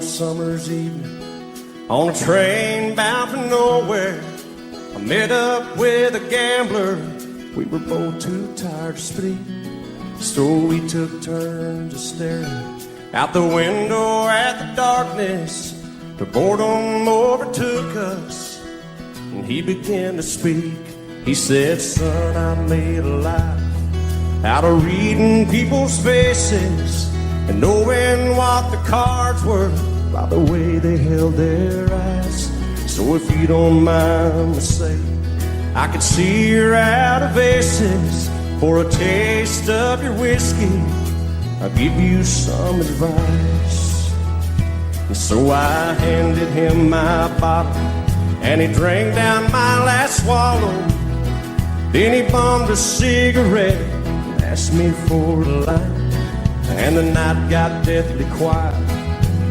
one summer's evening, on a train bound for nowhere, I met up with a gambler. We were both too tired to speak, so we took turns of staring out the window at the darkness. The boredom overtook us, and he began to speak. He said, "Son, I made a life out of reading people's faces and knowing what the cards were by the way they held their eyes. So if you don't mind me saying, I could see you're out of aces. For a taste of your whiskey, I'll give you some advice." And so I handed him my bottle, and he drank down my last swallow. Then he bummed a cigarette and asked me for a light. And the night got deathly quiet,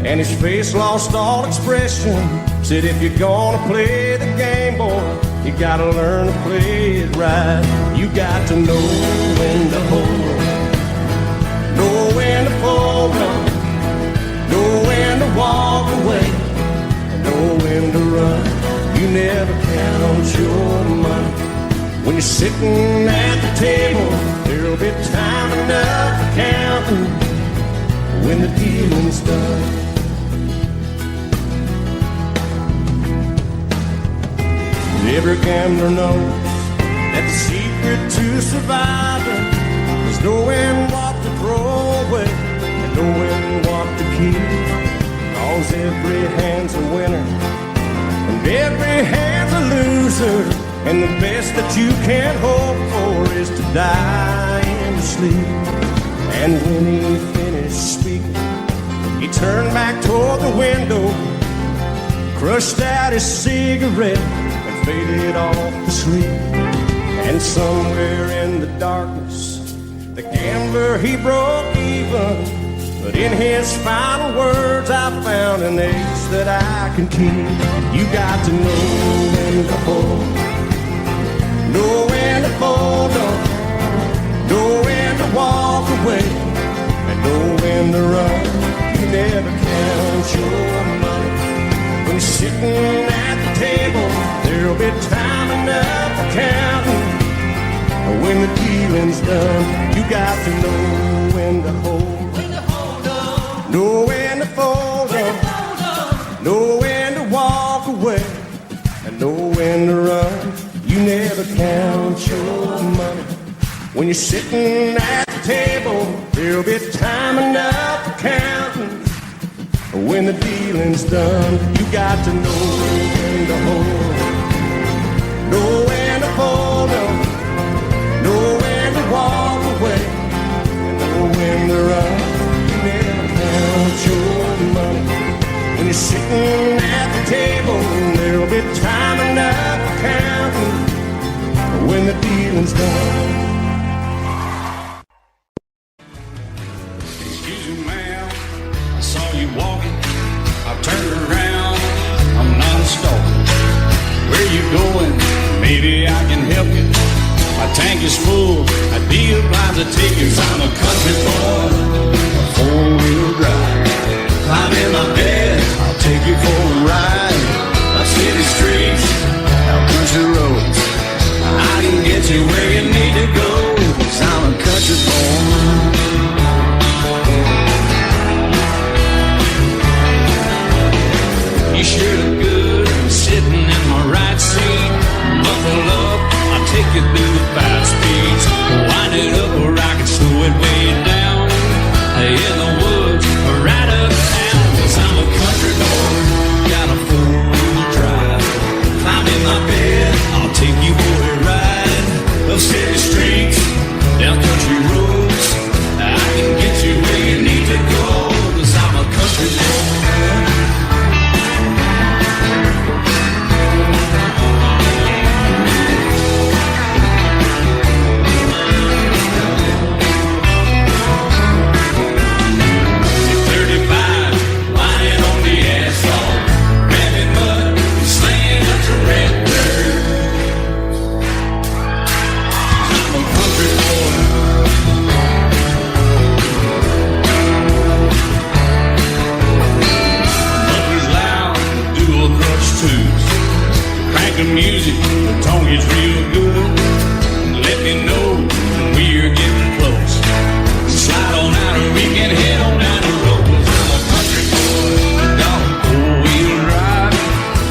and his face lost all expression. Said, "If you're gonna play the game, boy, you gotta learn to play it right. You got to know when to hold on, know when to fold on, know when to walk away, and know when to run. You never count your money when you're sitting at the table. There'll be time enough for counting when the dealing's done." Every gambler knows that the secret to surviving is knowing what to throw away and knowing what to keep. 'Cause every hand's a winner and every hand's a loser, and the best that you can hope for is to die in your sleep. And when he finished speaking, he turned back toward the window, crushed out his cigarette, faded off to sleep. And somewhere in the darkness, the gambler, he broke even. But in his final words, I found an ace that I can keep. You got to know when to hold, know when to fold on, know when to walk away, and know when to run. You never count your money when you're sitting at the table. There'll be time enough for counting when the dealing's done. You got to know when to hold on, know when to fold on, know when to walk away, and know when to run. You never count your money when you're sitting at the table. There'll be time enough for counting when the dealing's done. You got to know when to hold on, know when to fold on, know when to walk away, and know when to run. You never count your money when you're sitting at the table. There'll be time enough for counting when the dealing's done. Excuse me, ma'am, I saw you walking, I turned around, I'm not a stalker. Where you going? Maybe I can help you. My tank is full, I'd be obliged to take you. I'm a country boy, a four-wheel drive. Climb in my bed, I'll take you for a ride. Our city streets, our country roads, I can get you where you need to go, 'cause I'm a country boy. You sure look good sitting in my right seat. Buckle up, I'll take you through the 5 speeds. Wind it up or I can slow it way down. In the woods, the music, the tone is real good. Let me know when we're getting close. Slide on out or we can head on down the road. 'Cause I'm a country boy, got a four-wheel drive.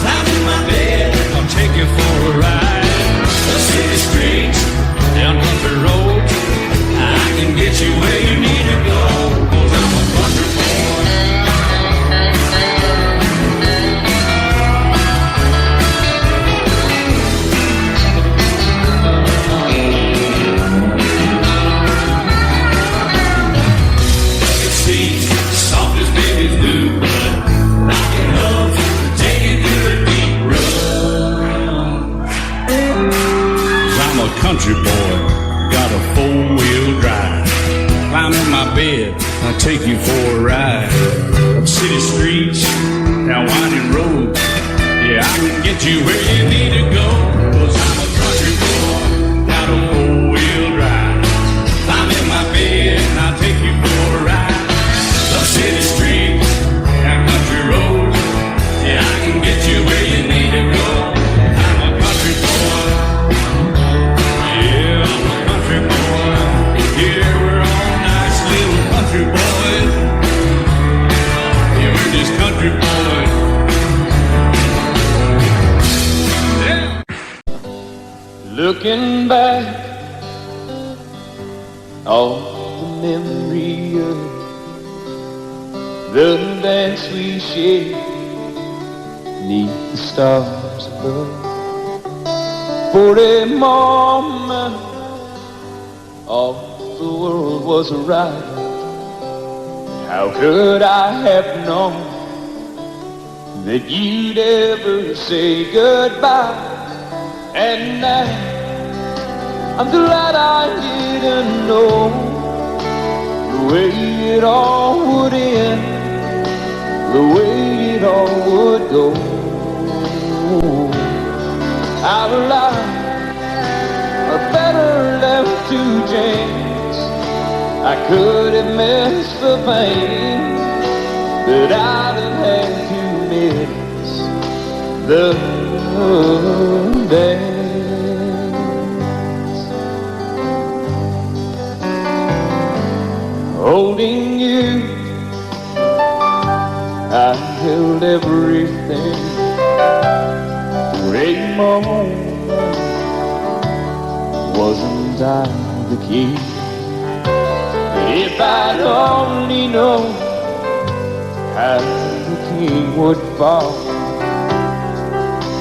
Climb in my bed, I'll take you for a ride. The city streets, down country roads, I can get you where you need to go. 'Cause I'm a country boy. Country boy, got a four-wheel drive. Climb in my bed, I'll take you for a ride. Up city streets, down winding roads, yeah, I can get you where you need to go. 'Cause I'm a country boy, got a four-wheel drive. Climb in my bed, I'll take you for a ride. Up city streets, down country roads, yeah, I can get you where you need to go. I'm a country boy. Yeah, we're all nice little country boys. Yeah, we're just country boys. Yeah. Looking back on the memory of the dance we shared neath the stars above. For a moment all the world was right. How could I have known that you'd ever say goodbye? And now I'm glad I didn't know the way it all would end, the way it all would go. Our lives are better left to chance. I could have missed the pain, but I'd have had to miss the dance. Holding you, I held everything for a moment. Wasn't I the key? If I'd only known how the king would fall.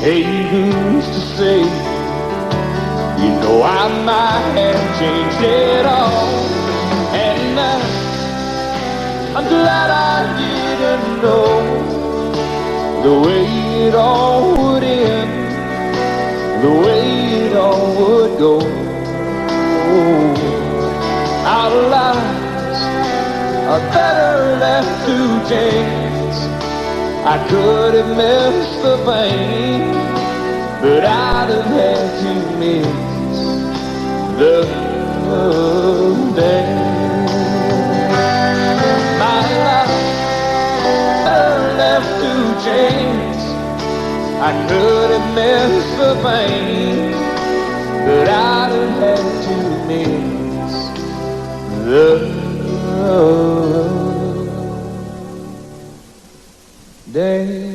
Hey, who's to say? You know I might have changed it all. And now I'm glad I didn't know the way it all would end, the way it all would go. Our lives are better left to chance. I could have missed the pain, but I'd have had to miss the dance. My life better left to chance. I could have missed the pain, but I'd have had to miss the dance.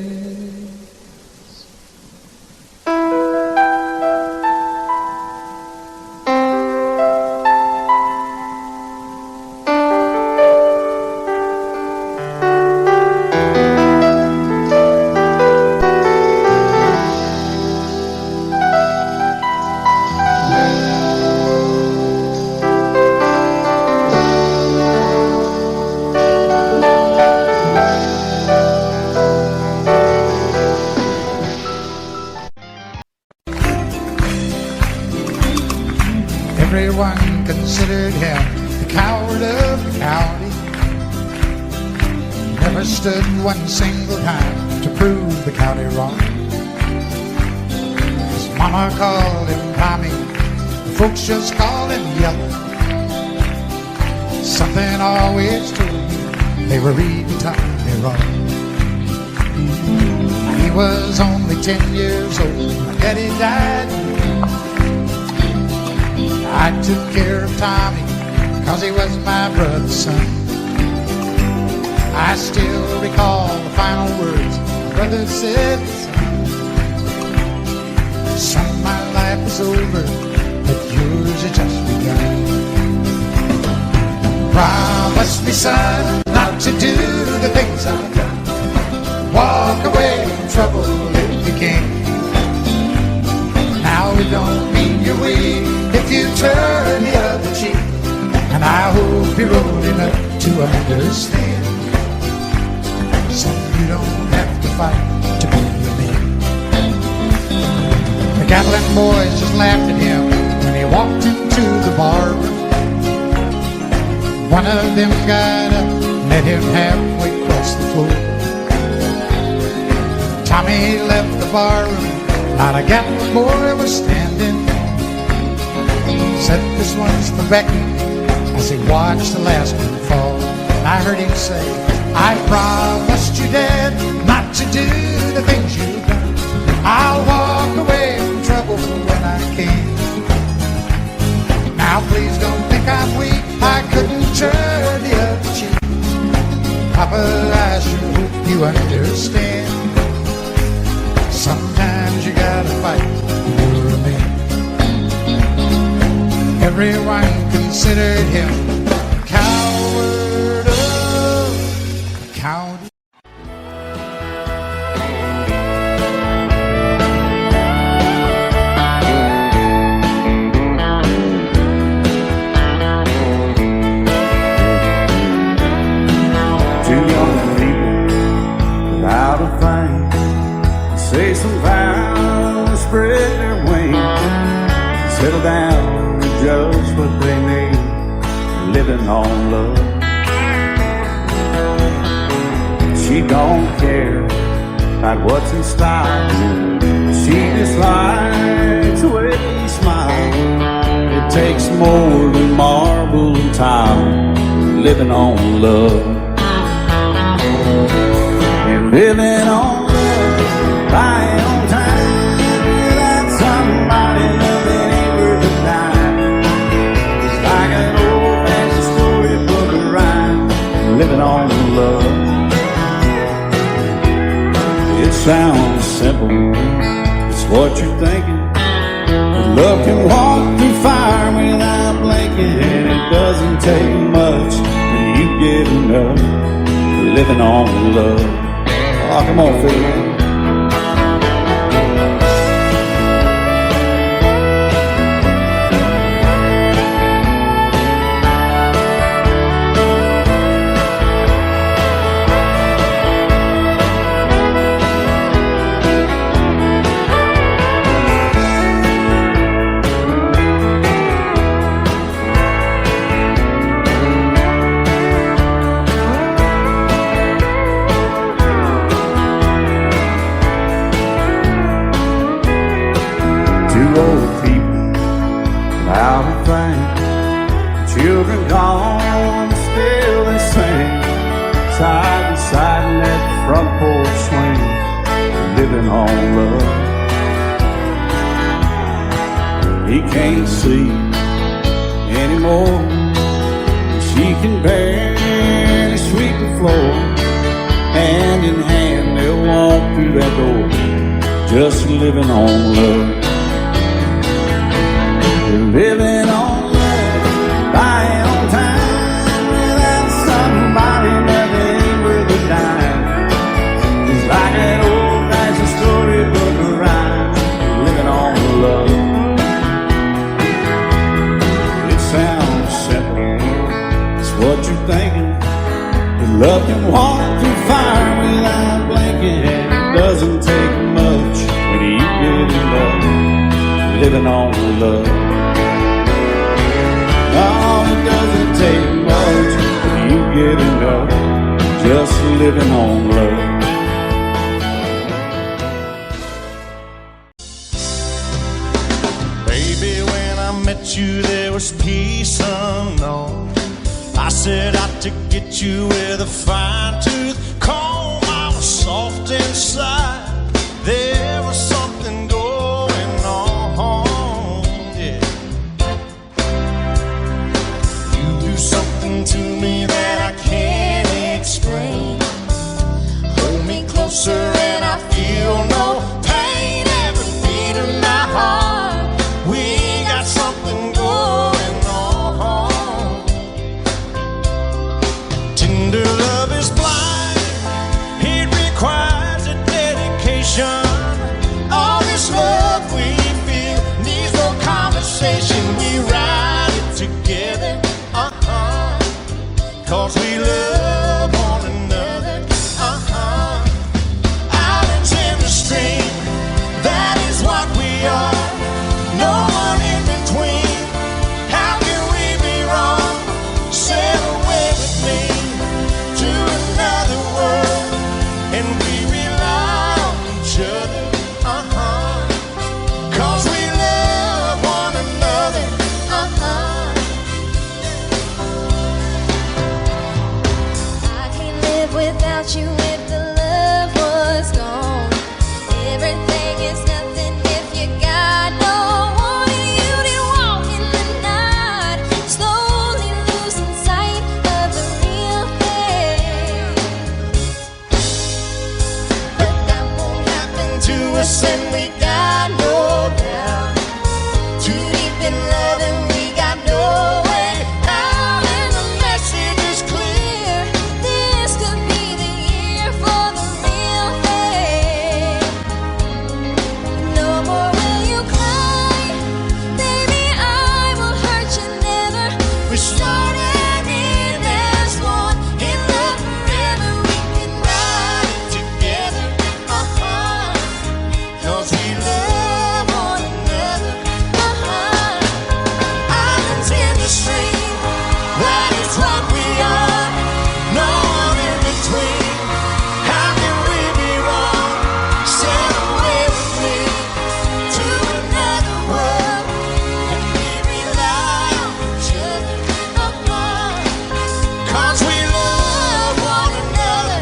Everyone considered him the coward of the county. Never stood one single time to prove the county wrong. His mama called him Tommy, the folks just called him Yellow. Something always told me they were reading Tommy wrong. He was only 10 years old. My daddy died. I took care of Tommy, 'cause he was my brother's son. I still recall the final words my brother said. Son, my life is over, but yours has just begun. Promise me, son, not to do the things I've done. Walk away from trouble if you can. Now it don't mean you're weak if you turn the other cheek. And I hope you're old enough to understand. So you don't have to fight to be a man. The Gatlin boys just laughed at him when he walked into the bar room. One of them got up, met him halfway across the floor. Tommy left the bar room, not a Gatlin boy was standing. Said, "This one's for Becky," as he watched the last one fall. And I heard him say, "I promised you, Dad, not to do the things you've done. I'll walk away from trouble when I can. Now please don't think I'm weak, I couldn't turn the other cheek. Papa, I sure hope you understand. Sometimes you gotta fight for a man." Everyone considered him a coward of the county. Two young people without a thing, say some vows, spread their wings, settle down and just what they need, living on love. She don't care about what's in style, she just likes the way you smile. It takes more than marble and tile, living on love. And living on love, buying on time, without somebody loving ain't worth a dime. It's like an old-fashioned storybook of rhyme, living on love. It sounds simple, it's what you're thinking. But love can walk through fire without blinking, and it doesn't take much when you get enough, living on love. Oh, come on, Phil. Old people without a thing, children gone, still they sing, side by side in that front porch swing, living on love. He can't see anymore, she can barely sweep the floor. Hand in hand they'll walk through that door, just living on love. Living on love, buying on time, without somebody loving ain't worth a dime. It's like an old-fashioned storybook of rhyme, living on love. It sounds simple, it's what you're thinking. But love can walk through fire without blinking, and it doesn't take much when you get in love, living on love. Oh, it doesn't take much when you get enough, just living on love. Baby, when I met you, there was peace unknown. I set out to get you with a fine-tooth comb. I was soft inside, closer and I feel no pain every beat of my heart. We got something going on. Tender love is blind, it requires a dedication. All this love we feel needs no conversation. We ride it together, cause we love one another, Islands in the stream, that is what we are. No one in between, how can we be wrong? Sail away with me to another world, and we rely on each other, cause we love one another, I can't live without you if the love was gone. Everything is nothing if you got no one. You did walk in the night, slowly losing sight of the real thing. but that won't happen to us, and we got no doubt. Too deep in love and we got no way out, and the message is clear. This could be the year for the real thing. No more will you cry, baby, I will hurt you never. We started in as one, in love forever. We can ride it together, cause we love one another, Islands in the stream, that is what we are. No one in between, how can we be wrong? Sail away with me to another world, and we rely on each other, cause we love one another,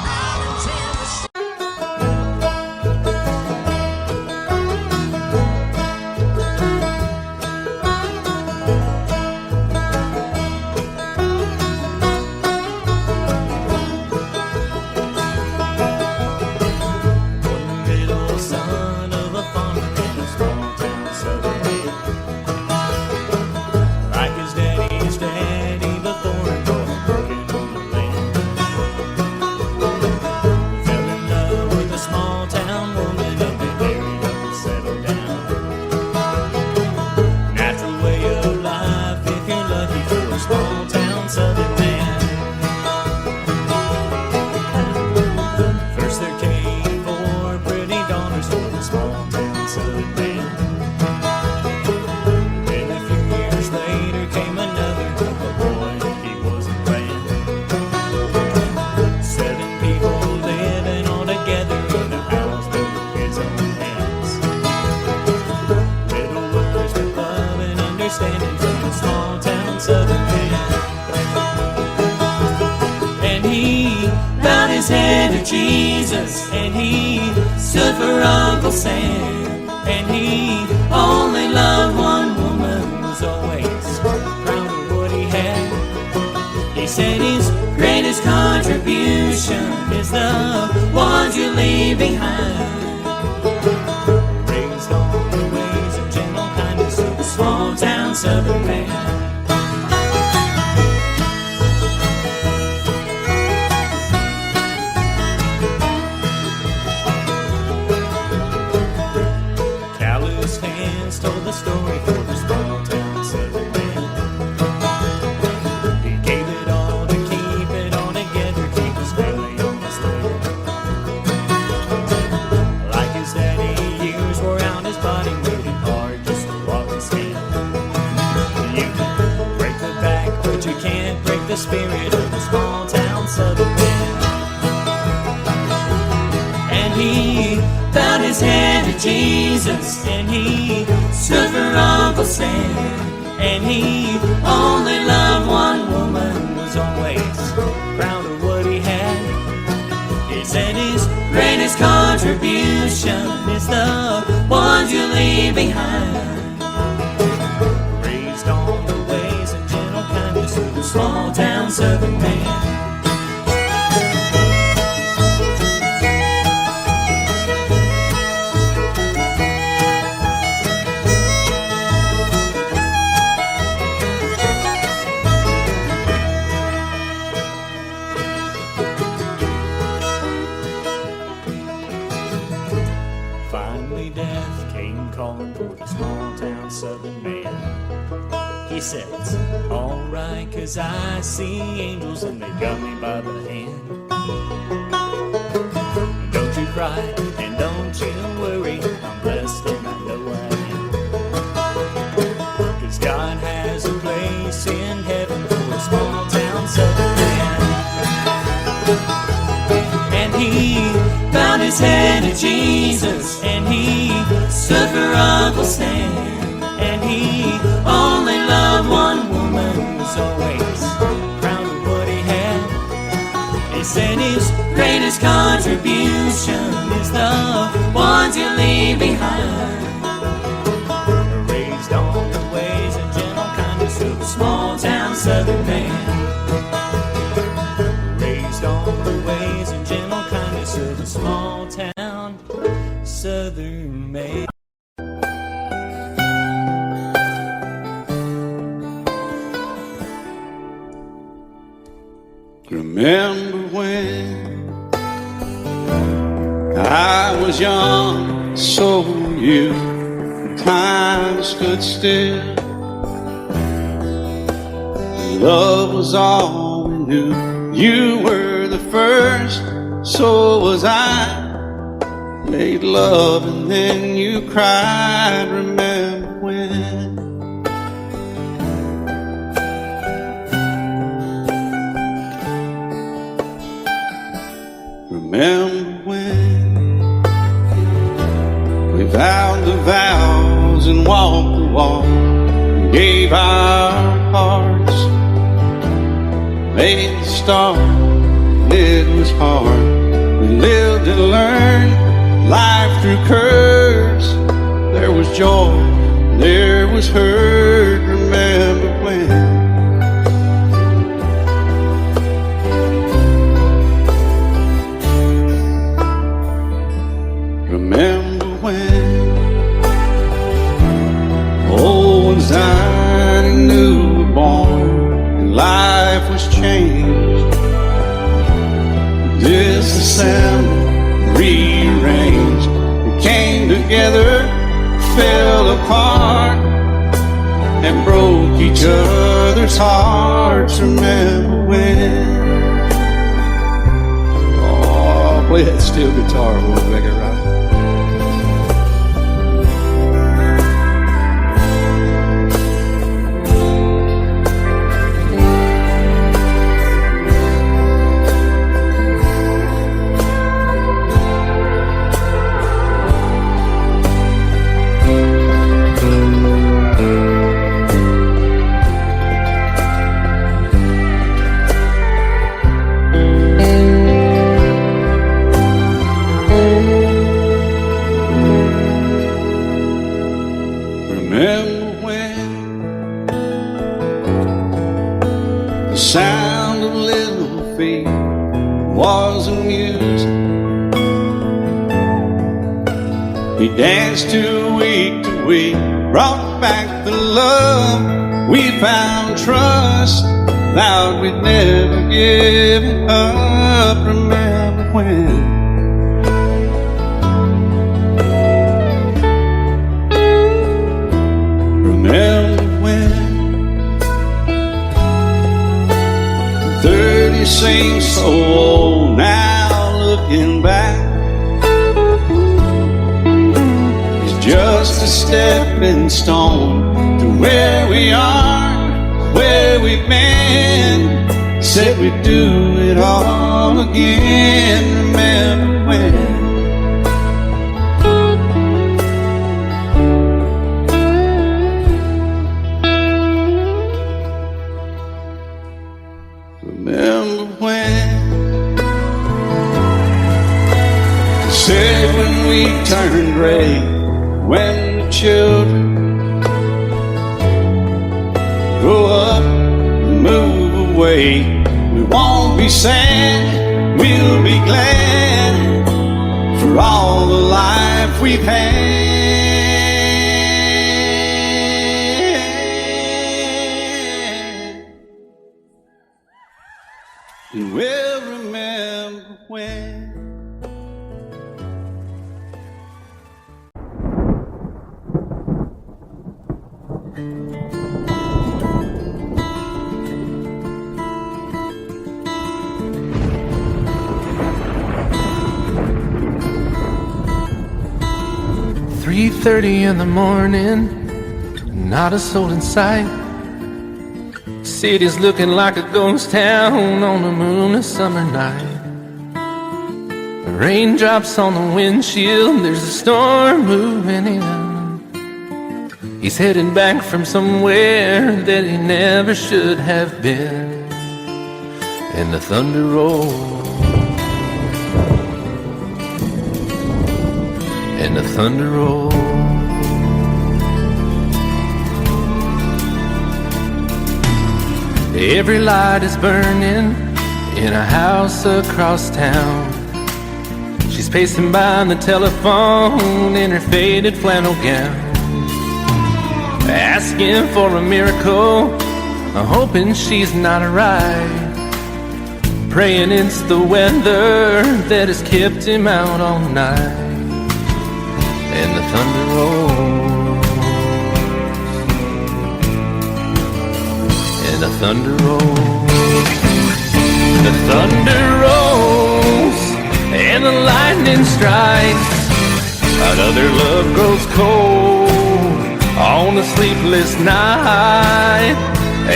Islands in the stream. Middle son of a farmer in a small town southern man. Like his daddy before him, going working on the land. Fell in love with a small town woman and they married up and settled down. Natural way of life if you're lucky for a small town southern man. First there came 4 pretty daughters for the small town southern man. Then a few years later came another, but boy, he wasn't planned. 7 people living all together in a house built with his own hands. Little words of love and understanding from the small town southern man. And he bowed his head to Jesus, and he stood for Uncle Sam. And he only loved one woman, was always proud of what he had. He said his greatest contribution is the ones you leave behind. Raised on the ways of gentle kindness of the small town southern man. Calloused hands told the story for the small town southern man. He gave it all to keep it all together, keep his family on his land. Like his daddy, years wore out his body, made it hard just to walk and stand. You can break the back, but you can't break the spirit of the small town southern man. And he bowed his head to Jesus, and he stood for Uncle Sam. And he only loved one woman, was always proud of what he had. He said his greatest contribution is the ones you leave behind. Raised on the ways and gentle kindness of the small town town southern man. Finally death came calling for the small town southern man. He said, it's alright, 'cause I see angels and they got me by the hand. Don't you cry and don't you worry, I'm blessed and I know I am. 'Cause God has a place in heaven for a small town southern man. And he bowed his head to Jesus, and he stood for Uncle Sam. And he only loved one woman, was always proud of what he had. He said his greatest contribution is the ones you leave behind. Raised on the ways and gentle kindness of a small town southern man. Raised on the ways and gentle kindness of a small town southern man. Remember when I was young, so were you. Time stood still. Love was all we knew. You were the first, so was I. Made love and then you cried. Remember when? Remember when we vowed the vows and walked the walk, gave our hearts, made the start, and it was hard. We lived and learned life through curves. There was joy, there was hurt. Remember when? Remember when old ones died and new were born, and life was changed. Disassembled, rearranged, we came together, fell apart, and broke each other's hearts. Remember when? Oh, play that steel guitar, we'll make it right. Remember when the sound of little feet was amusing? We danced to week, brought back the love. We found trust, vowed we'd never give it up. Remember when? Remember when 30 seems so old now, looking back. It's just a stepping stone to where we are, where we've been. Said we'd do it all again. Remember when? Remember when? Said when we turned gray, when the children grow up and move away. We won't be sad, we'll be glad for all the life we've had. And we'll remember when. "3:30 in the morning, not a soul in sight. City's looking like a ghost town on a moonless summer night. Raindrops on the windshield, there's a storm moving in. He's heading back from somewhere that he never should have been. And the thunder rolls, and the thunder rolls. Every light is burning in a house across town. She's pacing by the telephone in her faded flannel gown, asking for a miracle, hoping she's not right, praying it's the weather that has kept him out all night. And the thunder rolls, and the thunder rolls, the thunder rolls, and the lightning strikes. Another love grows cold on a sleepless night,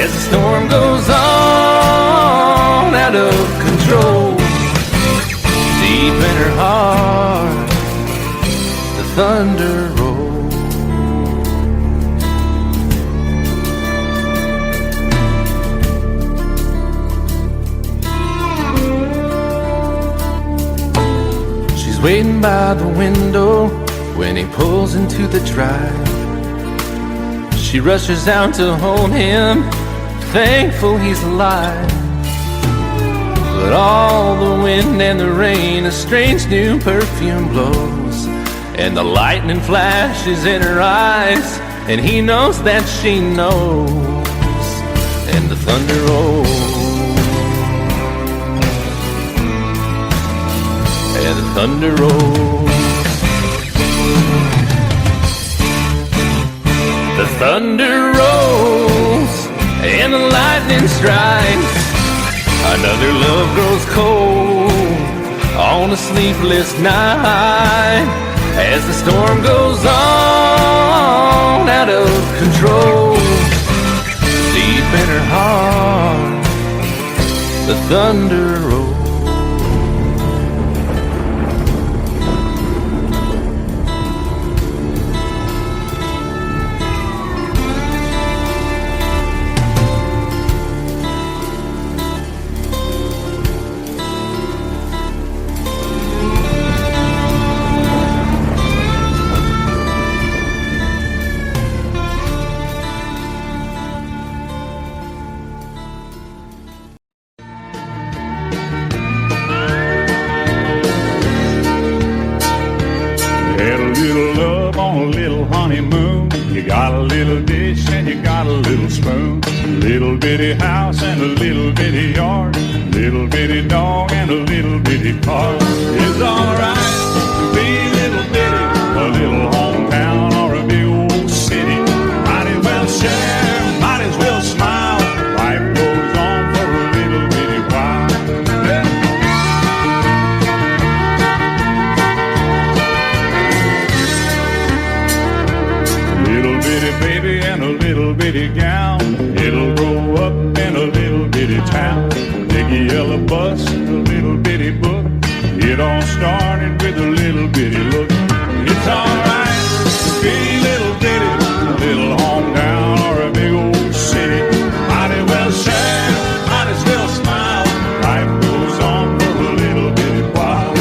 as the storm goes on out of control. Deep in her heart, the thunder rolls. She's waiting by the window when he pulls into the drive. She rushes out to hold him, thankful he's alive. But all the wind and the rain, a strange new perfume blows, and the lightning flashes in her eyes, and he knows that she knows. And the thunder rolls, and the thunder rolls. The thunder rolls, and the lightning strikes. Another love grows cold on a sleepless night, as the storm goes on out of control. Deep in her heart, the thunder rolls. Had a little love on a little honeymoon. You got a little dish and you got a little spoon. Little bitty house and a little bitty yard. Little bitty dog and a little bitty car. It's alright to be little bitty, a little hometown or a big old city. Might as well share, might as well smile. Life goes on for a little bitty while. Little bitty baby and a little bitty gown. It'll grow up in a little bitty town. Big yellow bus, a little bitty book. It all started with a little bitty look. It's alright to be little bitty, a little hometown or a big old city. Might as well share, might as well smile. Life goes on for a little bitty while.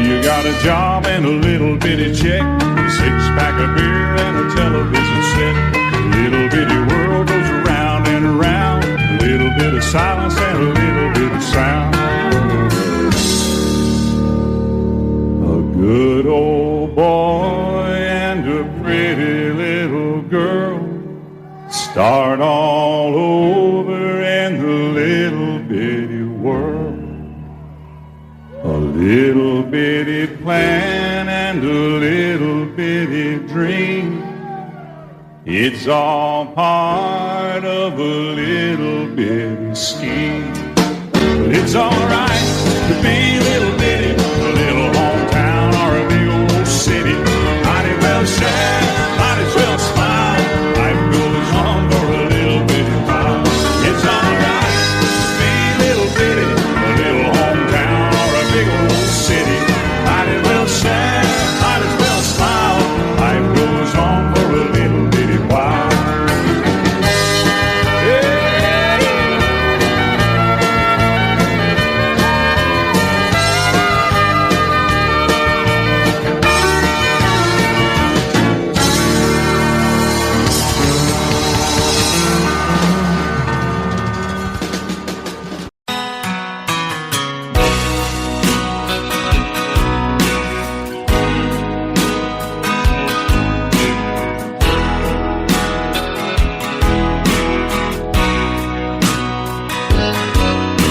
You got a job and a little bitty check, a six-pack of beer and a television set. A little bitty world goes around and around, a little bit of silence and a little bit of sound. A good old boy and a pretty little girl start all over in the little bitty world. A little bitty plan and a little bitty dream. It's all part of a little bitty scheme. But it's alright to be a little bitty, a little hometown or a big old city. Might as well share, might as well smile. Life goes on for a little bitty while. It's alright to be a little bitty, a little hometown or a big old city. Might as well share, might as well smile. Life goes on for a little bitty while.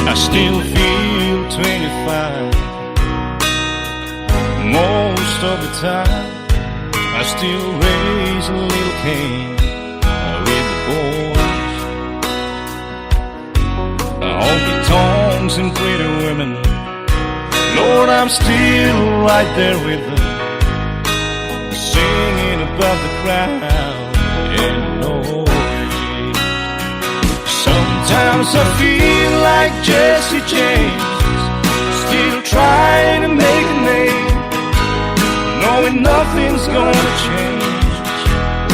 I still feel 25 most of the time. I still raise a little cane with the boys. Honky tonks and pretty women, Lord, I'm still right there with them, singing above the crowd and noise. Sometimes I feel like Jesse James, still trying to make a name, knowing nothing's gonna change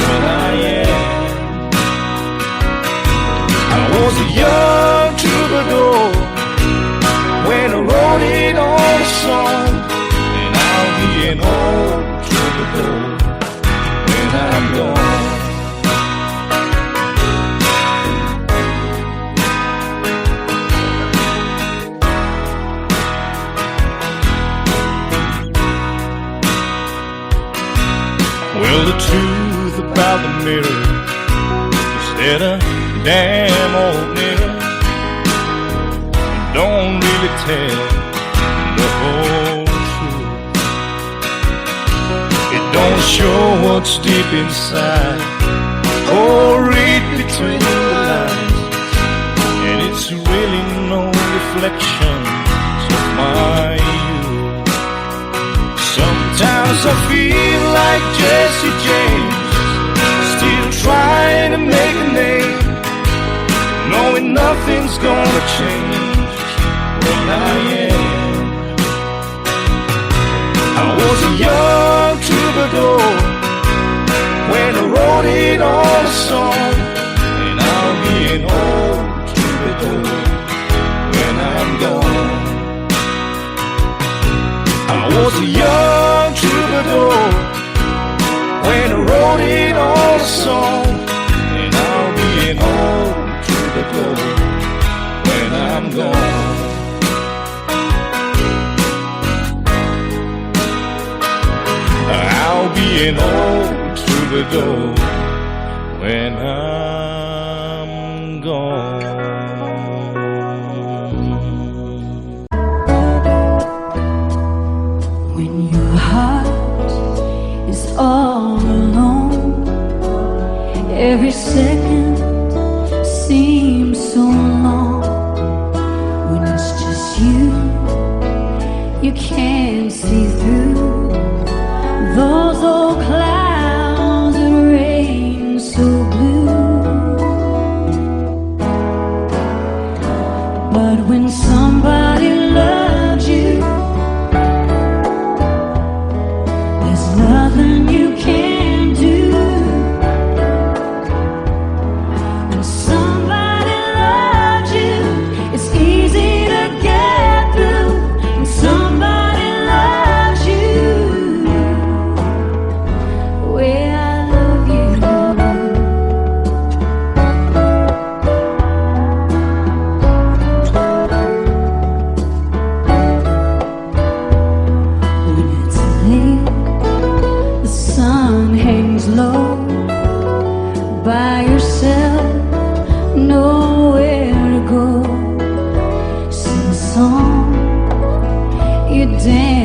what I am. I was a young troubadour when I wrote it on a song, and I'll be an old troubadour when I'm gone. Well, the truth about the mirror is that a damn old mirror don't really tell the whole truth. It don't show what's deep inside or read between the lines, and it's really no reflection of my youth. Sometimes I feel like Jesse James, still trying to make a name, knowing nothing's gonna change what I am. I was a young troubadour when I wrote it on a song, and I'll be an old troubadour when I'm gone. I was a young troubadour when I wrote it on a song, and I'll be an old troubadour when I'm gone. I'll be an old troubadour when I'm gone. All alone, every second seems so long. When it's just you, you can't see through those old clouds and rain so blue. But when somebody loves you, there's nothing you can do. When somebody loves you, it's easy to get through. When somebody loves damn.